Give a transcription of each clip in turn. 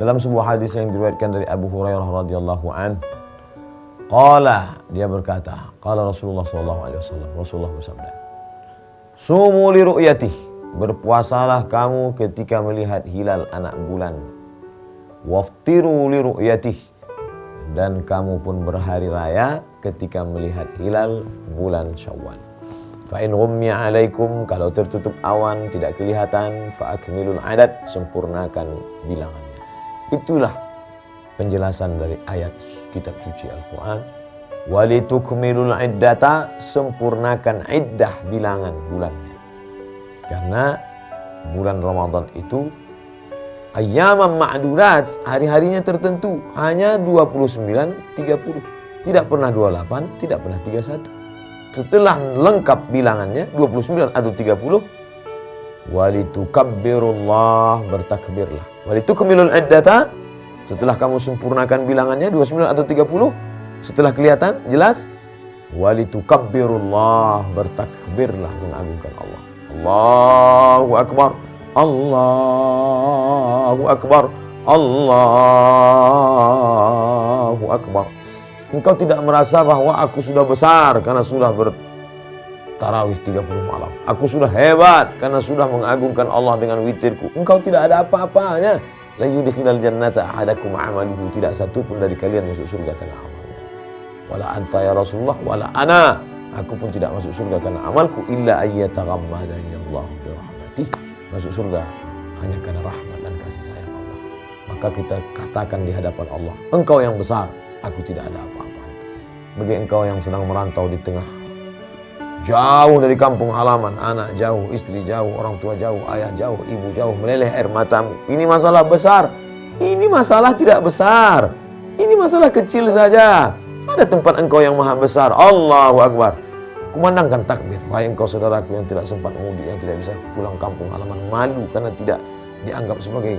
Dalam sebuah hadis yang diriwayatkan dari Abu Hurairah radhiyallahu an, qala, dia berkata, qala Rasulullah sallallahu alaihi wasallam, Rasulullah bersabda, sumu li ru'yatih, berpuasalah kamu ketika melihat hilal anak bulan. Waftiru li ru'yatih, dan kamu pun berhari raya ketika melihat hilal bulan Syawal. Fa in ghummiya alaikum, kalau tertutup awan tidak kelihatan, fa akmilul adad, sempurnakan bilangannya. Itulah penjelasan dari ayat kitab suci Al-Quran. Walitukmilul iddata, sempurnakan iddah bilangan bulannya. Karena bulan Ramadan itu ayyaman ma'dudat, hari-harinya tertentu, hanya 29, 30. Tidak pernah 28, tidak pernah 31. Setelah lengkap bilangannya 29 atau 30, walitukabbirullah, bertakbirlah. Walitukmilul iddata, setelah kamu sempurnakan bilangannya 29 atau 30, setelah kelihatan jelas, walitukabbirullah, bertakbirlah, mengagungkan Allah. Allahu akbar, Allahu akbar, Allahu akbar. Engkau tidak merasa bahwa aku sudah besar karena sudah tarawih 30 malam. Aku sudah hebat karena sudah mengagungkan Allah dengan witirku. Engkau tidak ada apa-apanya. La yudkhilal jannata ahadakum amaluhu, tidak satu pun dari kalian masuk surga karena amalnya. Wala anta ya Rasulullah wala ana, aku pun tidak masuk surga karena amalku, illa ayyataghammadani Allah bi rahmatih. Masuk surga hanya karena rahmat dan kasih sayang Allah. Maka kita katakan di hadapan Allah, engkau yang besar, aku tidak ada apa-apa. Bagi engkau yang sedang merantau di tengah jauh dari kampung halaman, anak jauh, istri jauh, orang tua jauh, ayah jauh, ibu jauh, meleleh air matamu. Ini masalah besar. Ini masalah tidak besar. Ini masalah kecil saja. Ada tempat engkau yang maha besar. Allahu Akbar. Kumandangkan takbir. Wahai engkau saudaraku yang tidak sempat mudik, yang tidak bisa pulang kampung halaman, malu karena tidak dianggap sebagai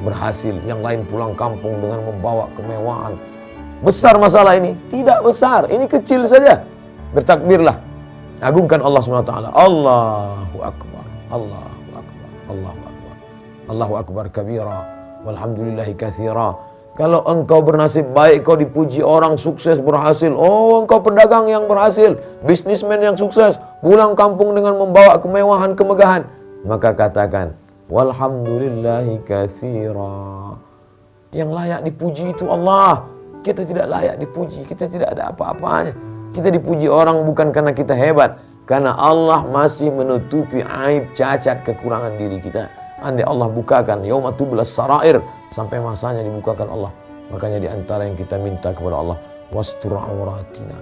berhasil. Yang lain pulang kampung dengan membawa kemewahan. Besar masalah ini? Tidak besar. Ini kecil saja. Bertakbirlah. Agungkan Allah SWT. Allahu Akbar, Allahu Akbar, Allahu Akbar, Allahu Akbar kabira, walhamdulillahi katsira. Kalau engkau bernasib baik, kau dipuji orang sukses berhasil. Oh, engkau pedagang yang berhasil, bisnismen yang sukses, pulang kampung dengan membawa kemewahan, kemegahan, maka katakan walhamdulillahi katsira. Yang layak dipuji itu Allah. Kita tidak layak dipuji, kita tidak ada apa-apanya. Kita dipuji orang bukan karena kita hebat, karena Allah masih menutupi aib, cacat, kekurangan diri kita. Andai Allah bukakan yauma tublas sarair, sampai masanya dibukakan Allah. Makanya di antara yang kita minta kepada Allah, wastur auratina,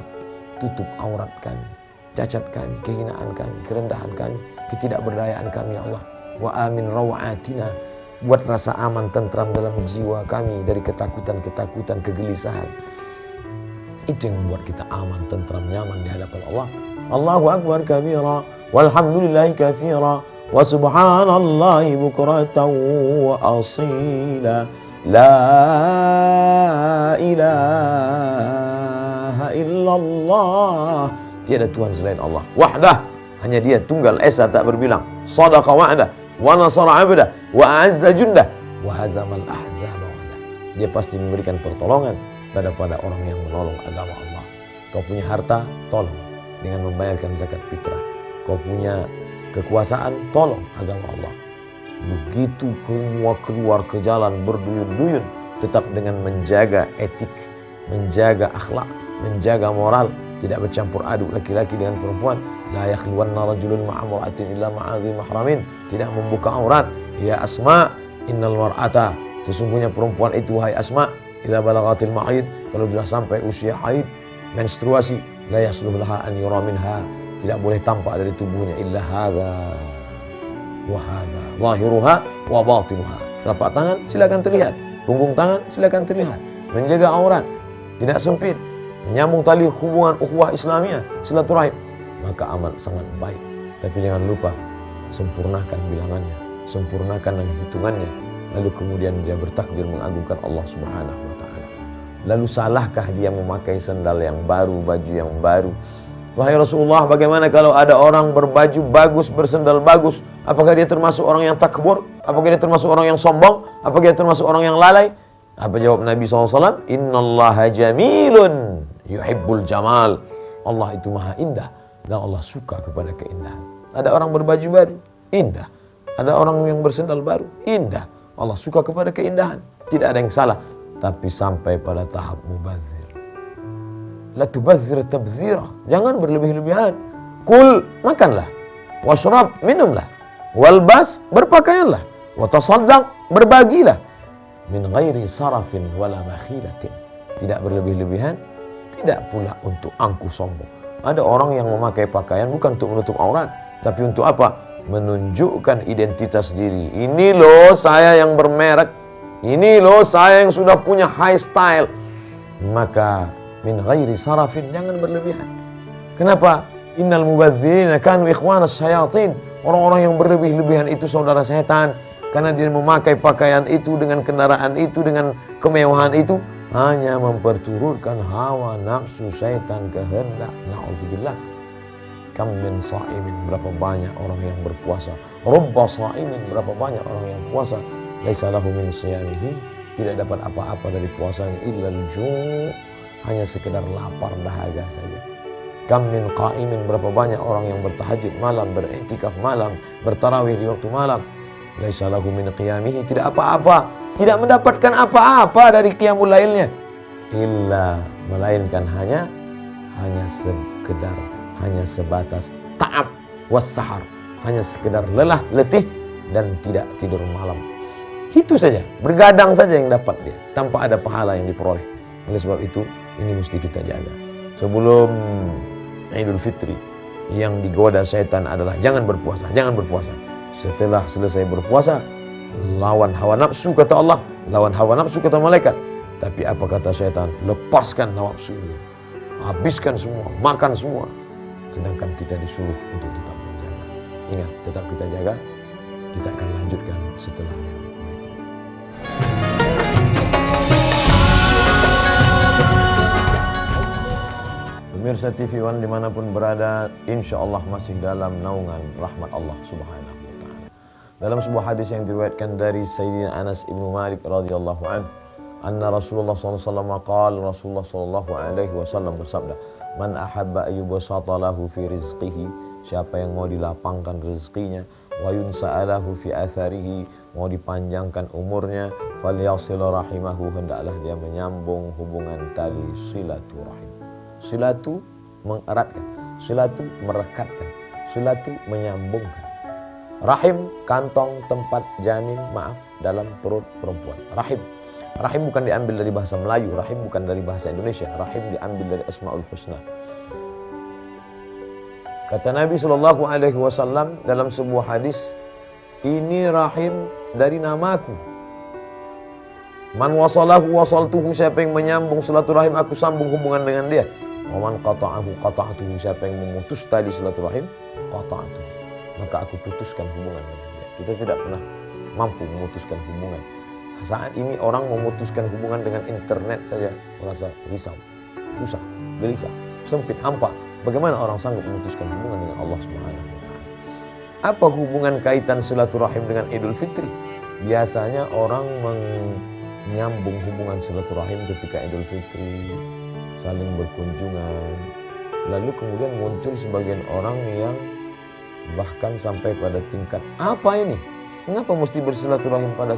tutup aurat kami, cacat kami, kehinaan kami, kerendahan kami, ketidakberdayaan kami ya Allah. Wa amin rawatina, buat rasa aman tentram dalam jiwa kami dari ketakutan-ketakutan, kegelisahan. Itu yang membuat kita aman, tentram, nyaman di hadapan Allah. Allahu Akbar kabira, walhamdulillahi katsira, wa subhanallahi bukratan wa asila. La ilaha illallah, tiada Tuhan selain Allah. Wahdah, hanya Dia tunggal esa tak berbilang. Sadaqa wa'dah, wa nasara 'abdah, wa a'azza jundah, wa hazamal ahzaba wahdah. Dia pasti memberikan pertolongan pada orang yang menolong agama Allah. Kau punya harta, tolong dengan membayarkan zakat fitrah. Kau punya kekuasaan, tolong agama Allah. Begitu semua keluar ke jalan berduyun-duyun, tetap dengan menjaga etik, menjaga akhlak, menjaga moral, tidak bercampur aduk laki-laki dengan perempuan. La yakhluwanna rajulun ma'a imra'atin illa ma'a dhi mahramin, tidak membuka aurat. Ya Asma, innal mar'ata, sesungguhnya perempuan itu, wahai Asma, idza balagatil mahid, kalau sudah sampai usia haid, menstruasi, la yasluh laha an yura minha, tidak boleh tampak dari tubuhnya illa hadza wa hadza, zahiruha wa batinuha. Telapak tangan silakan terlihat, punggung tangan silakan terlihat. Menjaga aurat, tidak sempit, menyambung tali hubungan ukhuwah Islamiyah, silaturahim, maka amat sangat baik. Tapi jangan lupa sempurnakan bilangannya, sempurnakan hitungannya. Lalu kemudian dia bertakbir mengagungkan Allah Subhanahu wa ta'ala. Lalu salahkah dia memakai sandal yang baru, baju yang baru, Wahai Rasulullah, bagaimana kalau ada orang berbaju bagus, bersendal bagus? Apakah dia termasuk orang yang takbur? Apakah dia termasuk orang yang sombong? Apakah dia termasuk orang yang lalai? Apa jawab Nabi SAW? Innallaha jamilun yuhibbul jamal. Allah itu maha indah dan Allah suka kepada keindahan. Ada orang berbaju baru, indah. Ada orang yang bersendal baru, indah. Allah suka kepada keindahan. Tidak ada yang salah. Tapi sampai pada tahap mubazir. La tubazzir tabzira. Jangan berlebih-lebihan. Kul, makanlah. Washrab, minumlah. Walbas, berpakaianlah. Watasaddaq, berbagilah. Min ghairi sarafin wala bakhilatin. Tidak berlebih-lebihan, tidak pula untuk angkuh sombong. Ada orang yang memakai pakaian bukan untuk menutup aurat, tapi untuk apa? Menunjukkan identitas diri. Ini loh saya yang bermerek. Ini loh saya yang sudah punya high style. Maka min ghairi sarafin, jangan berlebihan. Kenapa? Innal mubadzirina kanu ikhwanas syayatin. Orang-orang yang berlebih-lebihan itu saudara setan. Karena dia memakai pakaian itu, dengan kendaraan itu, dengan kemewahan itu, hanya memperturutkan hawa nafsu syaitan kehendak. Na'udzubillah. Kam min sha'imin, berapa banyak orang yang berpuasa. Rubba sha'imin, berapa banyak orang yang puasa. Laisa lahu min shiyamihi, tidak dapat apa-apa dari puasanya illa al-ju', hanya sekedar lapar dahaga saja. Kam min qa'imin, berapa banyak orang yang bertahajud malam, beriktikaf malam, bertarawih di waktu malam. Laisa lahu min qiyamihi, tidak apa-apa, tidak mendapatkan apa-apa dari qiyamul lailnya. Illa, melainkan hanya sekedar, hanya sebatas ta'ab was-sahar, hanya sekedar lelah, letih dan tidak tidur malam. Itu saja, bergadang saja yang dapat dia, tanpa ada pahala yang diperoleh. Oleh sebab itu, ini mesti kita jaga. Sebelum Idul Fitri, yang digoda setan adalah jangan berpuasa, jangan berpuasa. Setelah selesai berpuasa, lawan hawa nafsu kata Allah, lawan hawa nafsu kata malaikat. Tapi apa kata setan? Lepaskan hawa nafsu, habiskan semua, makan semua. Sedangkan kita disuruh untuk tetap menjaga. Ingat, tetap kita jaga. Kita akan lanjutkan setelah yang berikut. Pemirsa TV One dimanapun berada, insya Allah masih dalam naungan rahmat Allah Subhanahu wa Ta'ala. Dalam sebuah hadis yang diriwayatkan dari Sayyidina Anas ibnu Malik radhiyallahu anhu, anna Rasulullah SAW qala, Rasulullah SAW bersabda, man ahabba ayyubsata lahu fi rizqihi, siapa yang mau dilapangkan rezekinya, wa yunsa'alahu fi atharihi, mau dipanjangkan umurnya, falyasil rahimahu, hendaklah dia menyambung hubungan tali silaturahim. Silatu mengeratkan, silatu merekatkan, silatu menyambungkan. Rahim, kantong tempat janin, maaf, dalam perut perempuan. Rahim, rahim bukan diambil dari bahasa Melayu, rahim bukan dari bahasa Indonesia, rahim diambil dari Asmaul Husna. Kata Nabi SAW dalam sebuah hadis, ini rahim dari namaku. Man wasalahu wasaltuhu, siapa yang menyambung silaturahim, aku sambung hubungan dengan dia. Waman qata'ahu qata'atuhu, siapa yang memutus tali silaturahim, qata'atuhu, maka aku putuskan hubungan dengan dia. Kita tidak pernah mampu memutuskan hubungan. Saat ini orang memutuskan hubungan dengan internet saja merasa risau, susah, gelisah, sempit, hampa. Bagaimana orang sanggup memutuskan hubungan dengan Allah Subhanahu wa Ta'ala? Apa hubungan kaitan silaturahim dengan Idul Fitri? Biasanya orang menyambung hubungan silaturahim ketika Idul Fitri, saling berkunjungan. Lalu kemudian muncul sebagian orang yang bahkan sampai pada tingkat, apa ini? Mengapa mesti bersilaturahim pada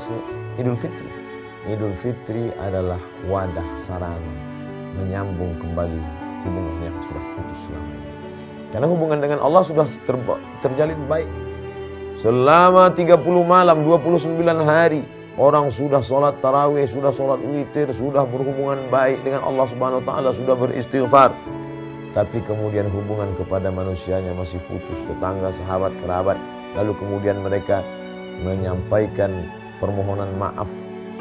Idul Fitri? Idul Fitri adalah wadah sarana menyambung kembali hubungan yang sudah putus selama ini. Karena hubungan dengan Allah sudah terjalin baik. Selama 30 malam, 29 hari, orang sudah sholat tarawih, sudah sholat witir, sudah berhubungan baik dengan Allah Subhanahu wa Ta'ala, sudah beristighfar. Tapi kemudian hubungan kepada manusianya masih putus, tetangga, sahabat, kerabat. Lalu kemudian mereka menyampaikan permohonan maaf.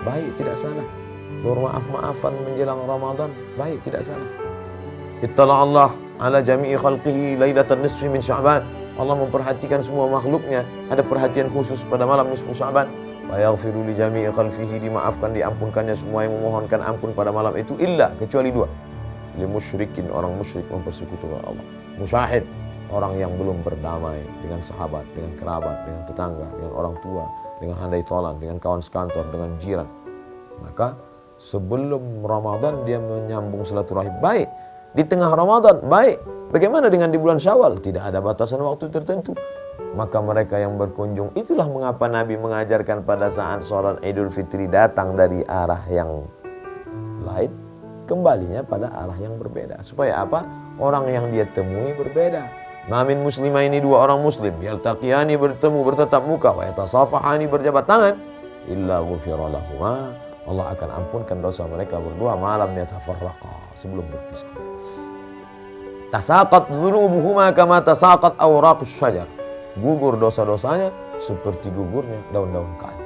Baik, tidak salah. Bermaaf-maafan menjelang Ramadan, baik, tidak salah. Ittala Allah ala jami'i khalqihi lailatan nisfi min Sya'ban. Allah memperhatikan semua makhluknya, ada perhatian khusus pada malam nisfu Sya'ban. Wa yaghfiru li jami'i khalfihi, dimaafkan, diampunkannya semua yang memohonkan ampun pada malam itu, illa, kecuali dua. li musyrikin, orang musyrik mempersekutukan Allah. Musyahid, orang yang belum berdamai dengan sahabat, dengan kerabat, dengan tetangga, dengan orang tua, dengan handai tolan, dengan kawan sekantor, dengan jiran. Maka sebelum Ramadan dia menyambung silaturahim, baik. Di tengah Ramadan, baik. Bagaimana dengan di bulan Syawal? Tidak ada batasan waktu tertentu. Maka mereka yang berkunjung, itulah mengapa Nabi mengajarkan pada saat sholat Idul Fitri datang dari arah yang lain, kembalinya pada arah yang berbeda. Supaya apa? Orang yang dia temui berbeda. Namin muslimah, ini dua orang muslim, yaltaqiyani, bertemu bertatap muka, wa yatasafahani, berjabat tangan, illa ghufira lahuma, Allah akan ampunkan dosa mereka berdua malam yatafarraqa, sebelum berpisah. Tasaqat dzunubuhuma kama tasaqat awraqus syajar. Gugur dosa-dosanya seperti gugurnya daun-daun kayu.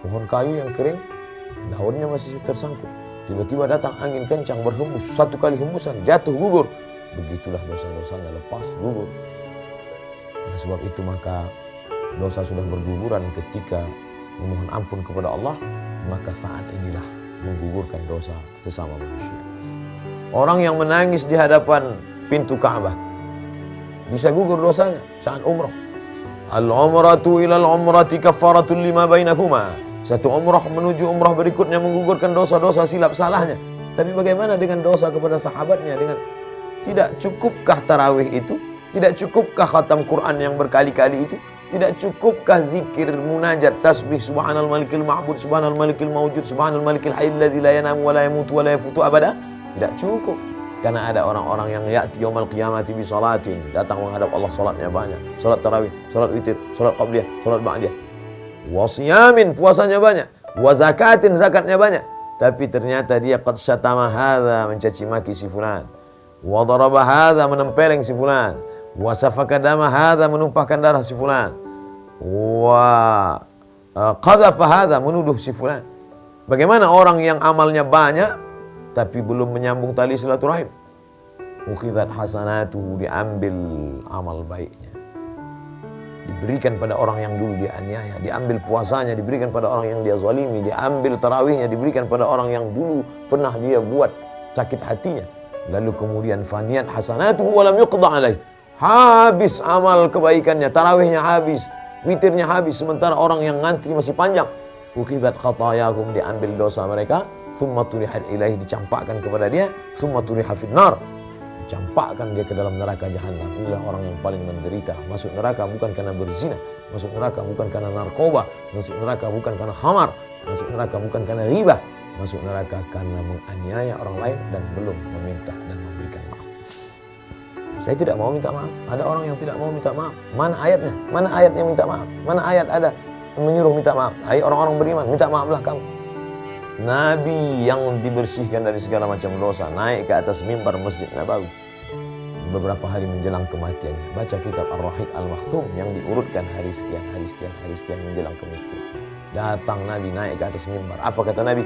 Pohon kayu yang kering, daunnya masih tersangkut. Tiba-tiba datang angin kencang berhembus, satu kali hembusan jatuh gugur. Begitulah dosa-dosanya lepas gugur. Oleh sebab itu maka dosa sudah berguguran ketika memohon ampun kepada Allah, maka saat inilah menggugurkan dosa sesama manusia. Orang yang menangis di hadapan pintu Ka'bah bisa gugur dosanya saat umrah. Al-umratu ilal umrati kaffaratul lima bainahuma. Satu umrah menuju umrah berikutnya menggugurkan dosa-dosa silap salahnya. Tapi bagaimana dengan dosa kepada sahabatnya? Dengan tidak cukupkah tarawih itu? Tidak cukupkah khatam Quran yang berkali-kali itu? Tidak cukupkah zikir, munajat, tasbih, subhanal malikil ma'bud, subhanal malikil mawjud, subhanal malikil hayyul ladzi la yanamu wa la yamutu wa la yafutu abada? Tidak cukup. Karena ada orang-orang yang ya'ti yaumal qiyamati bi salatin, datang menghadap Allah, salatnya banyak. Salat tarawih, salat witir, salat qabliyah, salat ba'diyah. Wa siyamin, puasanya banyak. Wa zakatin, zakatnya banyak. Tapi ternyata dia qad syatama hadza, mencaci maki si fulan. Wa daraba hadza, menempeleng si fulan. Wa safaka dama hadza, menumpahkan darah si fulan. Wa qadhafa hadza, menuduh si fulan. Bagaimana orang yang amalnya banyak tapi belum menyambung tali silaturahim? Ukhidat hasanatuhu, diambil amal baiknya, diberikan pada orang yang dulu dia aniaya, diambil puasanya, diberikan pada orang yang dia zalimi, diambil tarawihnya, diberikan pada orang yang dulu pernah dia buat sakit hatinya. Lalu kemudian faniyat hasanatuhu walam yuqda alaih, habis amal kebaikannya, tarawihnya habis, witirnya habis, sementara orang yang ngantri masih panjang. Ukhidat khatayakum, diambil dosa mereka, thumma turihat ilaihi, dicampakkan kepada dia, thumma turihat finnar, dicampakkan dia ke dalam neraka jahanam. Inilah orang yang paling menderita. Masuk neraka bukan karena berzina, masuk neraka bukan karena narkoba, masuk neraka bukan karena khamar, masuk neraka bukan karena riba, masuk neraka karena menganiaya orang lain dan belum meminta dan memberikan maaf. Saya tidak mau minta maaf. Ada orang yang tidak mau minta maaf. Mana ayatnya? Mana ayatnya minta maaf? Mana ayat ada menyuruh minta maaf? Hai orang-orang beriman, minta maaflah kamu. Nabi yang dibersihkan dari segala macam dosa naik ke atas mimbar Masjid Nabawi beberapa hari menjelang kematiannya, baca kitab Ar-Rahiq Al-Maktum yang diurutkan hari sekian, hari sekian, hari sekian menjelang kematian. Datang Nabi naik ke atas mimbar. Apa kata Nabi?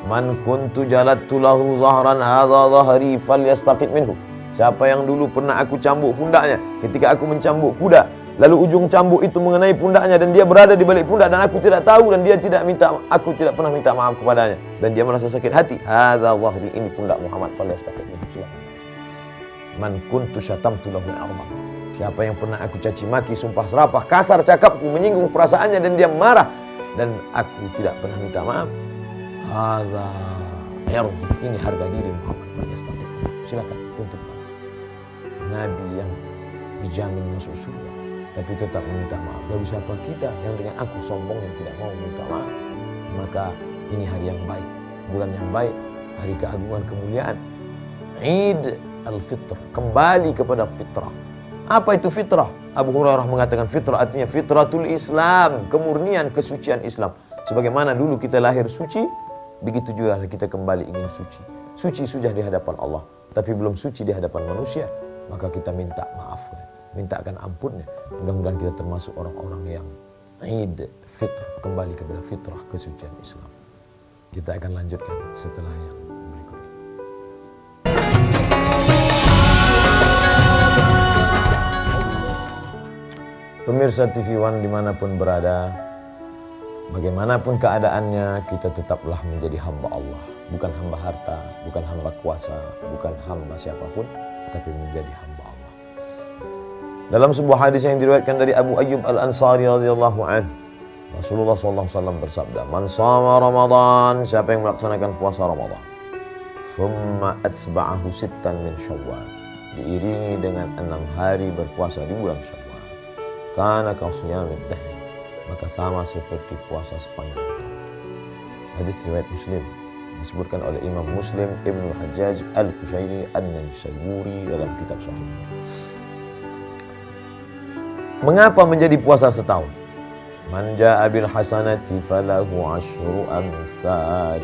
Man kuntu jalattu lahu zahran hadza dhahri falyastaqid minhu. Siapa yang dulu pernah aku cambuk pundaknya ketika aku mencambuk kuda, lalu ujung cambuk itu mengenai pundaknya dan dia berada di balik pundak dan aku tidak tahu dan dia tidak minta, aku tidak pernah minta maaf kepadanya dan dia merasa sakit hati. Hadza dhahri, ini pundak Muhammad, falyastaqid minhu. Silakan. Man kuntu syatamtu lahu al-arma. Siapa yang pernah aku caci maki, sumpah serapah, kasar cakapku, menyinggung perasaannya dan dia marah dan aku tidak pernah minta maaf. Hadza yardi, ini harga diri Muhammad, falyastaqid. Silakan tuntut balas. Nabi yang dijamin masuk surga tapi tetap meminta maaf. Lalu siapa kita yang dengan aku sombong yang tidak mau minta maaf? Maka ini hari yang baik, bulan yang baik, hari keagungan kemuliaan, Id al-Fitr, kembali kepada fitrah. Apa itu fitrah? Abu Hurairah mengatakan fitrah artinya fitratul Islam, kemurnian, kesucian Islam. Sebagaimana dulu kita lahir suci, begitu juga kita kembali ingin suci. Suci sudah di hadapan Allah, tapi belum suci di hadapan manusia. Maka kita minta maaf, mintakan ampunnya. Mudah-mudahan kita termasuk orang-orang yang Id Fitr, kembali kepada fitrah kesucian Islam. Kita akan lanjutkan setelah yang berikut ini. Pemirsa TV One dimanapun berada, bagaimanapun keadaannya, kita tetaplah menjadi hamba Allah. bukan hamba harta, bukan hamba kuasa, bukan hamba siapapun, tapi menjadi hamba Allah. Dalam sebuah hadis yang diriwayatkan dari Abu Ayyub Al-Ansari radhiyallahu anhu, Rasulullah SAW bersabda, "Man shama Ramadan," siapa yang melaksanakan puasa Ramadan, "thumma atsba'ahu sittan min Syawal," diiringi dengan 6 hari berpuasa di bulan Syawal, "kana kasiyamid dahr," maka sama seperti puasa sepanjang tahun. Hadis riwayat Muslim, disebutkan oleh Imam Muslim Ibnu Hajjaj Al-Kushairi An-Naisaburi dalam kitab Sahih. Mengapa menjadi puasa setahun? Man jaa bil hasanati falahu asyru amsalha.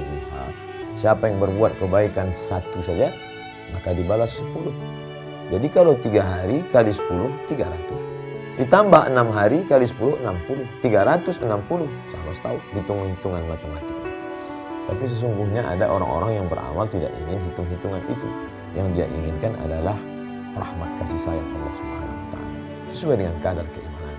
Siapa yang berbuat kebaikan satu saja, maka dibalas 10. Jadi kalau 3 hari kali 10, 300. Ditambah 6 hari kali 10, 60. 360. Sama tahu hitung-hitungan matematik. Tapi sesungguhnya ada orang-orang yang beramal tidak ingin hitung-hitungan itu. Yang dia inginkan adalah rahmat kasih sayang Allah Subhanahu wa taala, sesuai dengan kadar keimanan.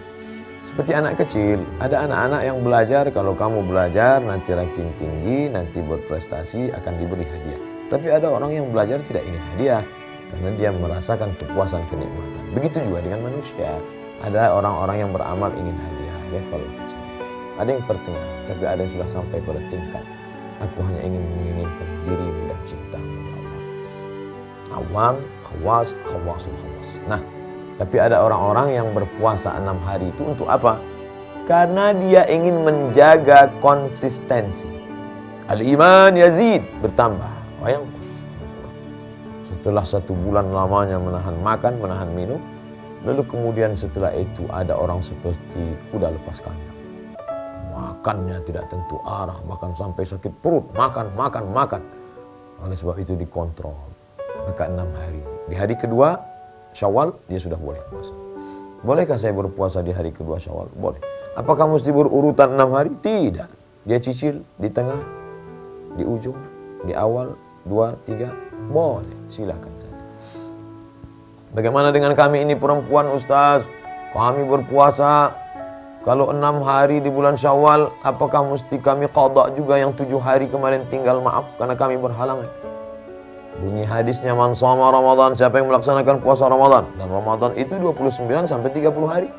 Seperti anak kecil, ada anak-anak yang belajar, kalau kamu belajar nanti ranking tinggi, nanti berprestasi akan diberi hadiah. Tapi ada orang yang belajar tidak ingin hadiah karena dia merasakan kepuasan kenikmatan. Begitu juga dengan manusia. Ada orang-orang yang beramal ingin hadiah, level kecil. Ada yang pertengahan, tapi ada yang sudah sampai pada tingkat aku hanya ingin menginginkan dirimu dan cintamu ya Allah. Awam, khawas, khawasul khawas. Nah, tapi ada orang-orang yang berpuasa 6 hari itu untuk apa? Karena dia ingin menjaga konsistensi. Al-iman yazid, bertambah. Wayangkus. Setelah 1 bulan lamanya menahan makan, menahan minum, lalu kemudian setelah itu ada orang seperti kuda lepas kandang. Makannya tidak tentu arah, makan sampai sakit perut, makan. Oleh sebab itu dikontrol. Maka 6 hari. Di hari kedua Syawal dia sudah boleh puasa. Bolehkah saya berpuasa di hari kedua Syawal? Boleh. Apakah mesti berurutan 6 hari? Tidak. Dia cicil di tengah, di ujung, di awal, 2, 3, boleh. Silakan saja. Bagaimana dengan kami ini perempuan, Ustaz? Kami berpuasa kalau 6 hari di bulan Syawal, apakah mesti kami qada juga yang 7 hari kemarin tinggal maaf karena kami berhalangan? Bunyi hadisnya, man shoma Ramadan, siapa yang melaksanakan puasa Ramadan. Dan Ramadan itu 29 sampai 30 hari.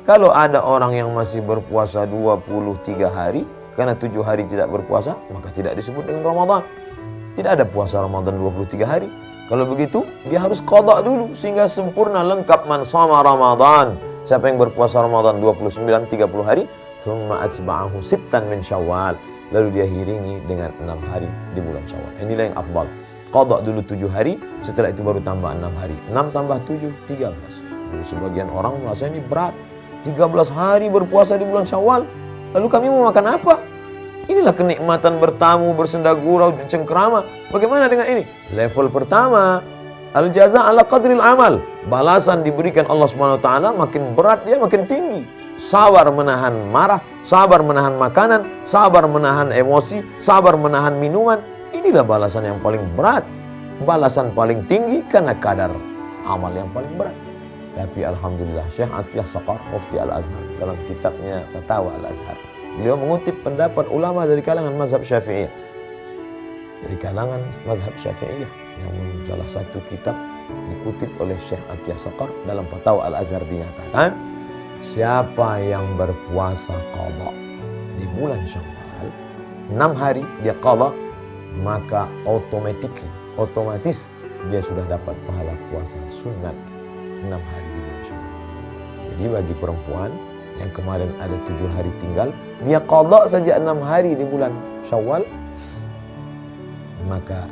Kalau ada orang yang masih berpuasa 23 hari, karena 7 hari tidak berpuasa, maka tidak disebut dengan Ramadan. Tidak ada puasa Ramadan 23 hari. Kalau begitu, dia harus qada dulu sehingga sempurna lengkap man shoma Ramadan. Siapa yang berpuasa Ramadan 29, 30 hari, thumma atsba'ahu sittan min Syawal, lalu dia iringi dengan 6 hari di bulan Syawal. Inilah yang afdal. Qada dulu 7 hari, setelah itu baru tambah 6 hari. 6 tambah 7, 13. Lalu sebagian orang merasa ini berat. 13 hari berpuasa di bulan Syawal. Lalu kami mau makan apa? Inilah kenikmatan bertamu, bersenda gurau, cengkerama. Bagaimana dengan ini? Level pertama, al-jaza ala qadril amal. Balasan diberikan Allah Subhanahu wa taala, makin berat dia makin tinggi. Sabar menahan marah, sabar menahan makanan, sabar menahan emosi, sabar menahan minuman. Inilah balasan yang paling berat. Balasan paling tinggi karena kadar amal yang paling berat. Tapi alhamdulillah Syekh Atiyah Saqar Mufti Al-Azhar dalam kitabnya Fatawa Al-Azhar, beliau mengutip pendapat ulama dari kalangan mazhab Syafi'iyah. Dari kalangan mazhab Syafi'iyah yang salah satu kitab dikutip oleh Syekh Atiyah Saqar dalam Fatawa Al-Azhar dinyatakan, siapa yang berpuasa qada di bulan Syawal 6 hari dia qada, maka otomatis dia sudah dapat pahala puasa sunat 6 hari di bulan Syawal. Jadi bagi perempuan yang kemarin ada 7 hari tinggal, dia qada saja 6 hari di bulan Syawal, maka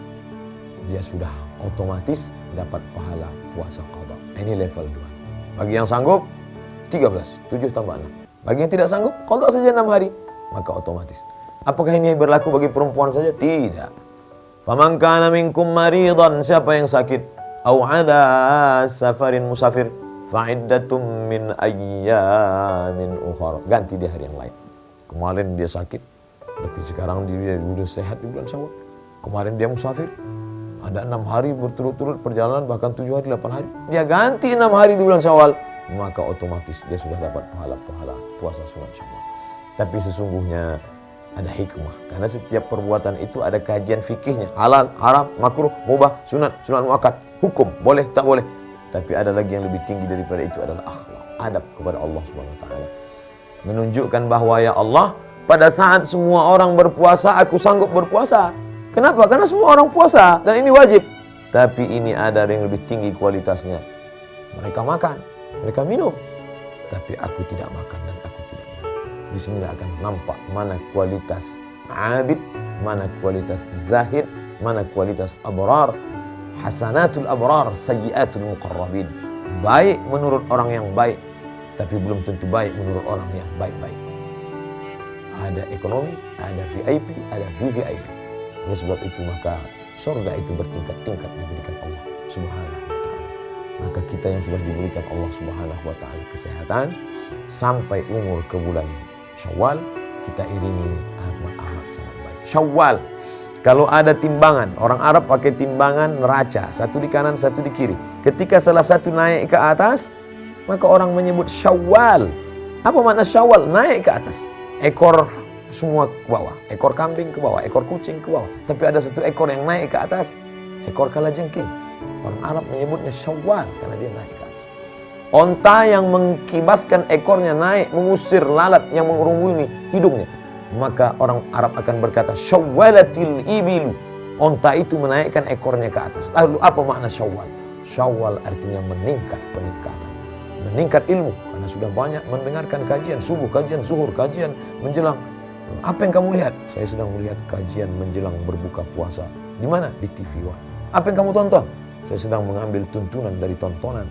dia sudah otomatis dapat pahala puasa qada. Ini level 2. Bagi yang sanggup 13, 7 tambah 6. Bagi yang tidak sanggup, qada saja 6 hari, maka otomatis. Apakah ini berlaku bagi perempuan saja? Tidak. Faman kana minkum maridan, siapa yang sakit, au ada safarin musafir, fa'iddatum min ayyamin ukhra, ganti di hari yang lain. Kemarin dia sakit, tapi sekarang dia sudah sehat di bulan Syawal. Kemarin dia musafir, ada 6 hari berturut-turut perjalanan, bahkan 7 hari, 8 hari. Dia ganti 6 hari di bulan Syawal, maka otomatis dia sudah dapat pahala-pahala puasa sunat Syawal. Tapi sesungguhnya ada hikmah. Karena setiap perbuatan itu ada kajian fikihnya. Halal, haram, makruh, mubah, sunat, sunat muakkad, hukum, boleh, tak boleh. Tapi ada lagi yang lebih tinggi daripada itu adalah akhlak, adab kepada Allah Subhanahu wa taala. Menunjukkan bahwa ya Allah, pada saat semua orang berpuasa, aku sanggup berpuasa. Kenapa? Karena semua orang puasa dan ini wajib. Tapi ini ada yang lebih tinggi kualitasnya. Mereka makan, mereka minum. Tapi aku tidak makan dan aku tidak minum. Di sini akan nampak mana kualitas abid, mana kualitas zahid, mana kualitas abrar. Hasanatul abrar, sayyiatul muqarrabin. Baik menurut orang yang baik, tapi belum tentu baik menurut orang yang baik-baik. Ada ekonomi, ada VIP, ada VVIP. Oleh sebab itu maka surga itu bertingkat-tingkat diberikan Allah Subhanahu wa taala. Maka kita yang sudah diberikan Allah Subhanahu wa taala kesehatan sampai umur ke bulan Syawal, kita iringi amal-amal sangat baik. Syawal, kalau ada timbangan, orang Arab pakai timbangan neraca, satu di kanan, satu di kiri. Ketika salah satu naik ke atas, maka orang menyebut Syawal. Apa makna Syawal? Naik ke atas. Ekor semua ke bawah, ekor kambing ke bawah, ekor kucing ke bawah. Tapi ada satu ekor yang naik ke atas, ekor kalajengking. Orang Arab menyebutnya Syawal karena dia naik ke atas. Onta yang mengkibaskan ekornya naik mengusir lalat yang mengerumuni hidungnya. Maka orang Arab akan berkata Syawalatil ibilu. Onta itu menaikkan ekornya ke atas. Lalu apa makna Syawal? Syawal artinya meningkat peningkatan. Meningkat ilmu karena sudah banyak mendengarkan kajian subuh, kajian zuhur, kajian menjelang. Apa yang kamu lihat? Saya sedang melihat kajian menjelang berbuka puasa. Di mana? Di TV One. Apa yang kamu tonton? Saya sedang mengambil tuntunan dari tontonan.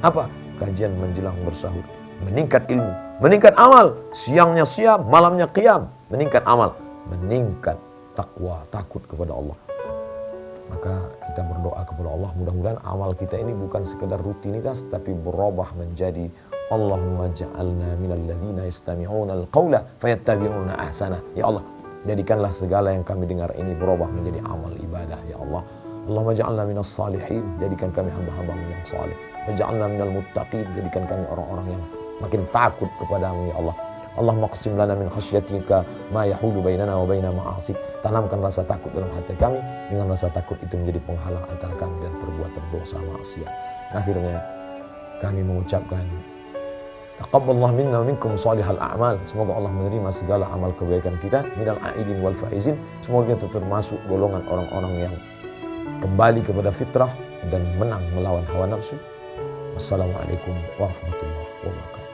Apa? Kajian menjelang bersahur. Meningkat ilmu, meningkat amal. Siangnya siam, malamnya qiyam. Meningkat amal, meningkat takwa, takut kepada Allah. Maka kita berdoa kepada Allah, mudah-mudahan amal kita ini bukan sekedar rutinitas, tapi berubah menjadi Allahumma ja'alna minal ladzina yastami'una al-qawla fayattabi'una ahsana. Ya Allah, jadikanlah segala yang kami dengar ini berubah menjadi amal ibadah ya Allah. Allahumma ja'alna minas salihin, jadikan kami hamba-hambamu yang saleh. Waj'alna minal muttaqin, jadikan kami orang-orang yang makin takut kepadamu ya Allah. Allahumma qsim lana min khasyatika ma yahulu bainana wa baina ma'asik. Tanamkan rasa takut dalam hati kami, dengan rasa takut itu menjadi penghalang antara kami dan perbuatan dosa maksiat. Akhirnya kami mengucapkan taqabbalallahu minna wa minkum salihal a'mal. Semoga Allah menerima segala amal kebaikan kita, minal a'idin wal faizin. Semoga kita termasuk golongan orang-orang yang kembali kepada fitrah dan menang melawan hawa nafsu. Wassalamualaikum warahmatullahi wabarakatuh.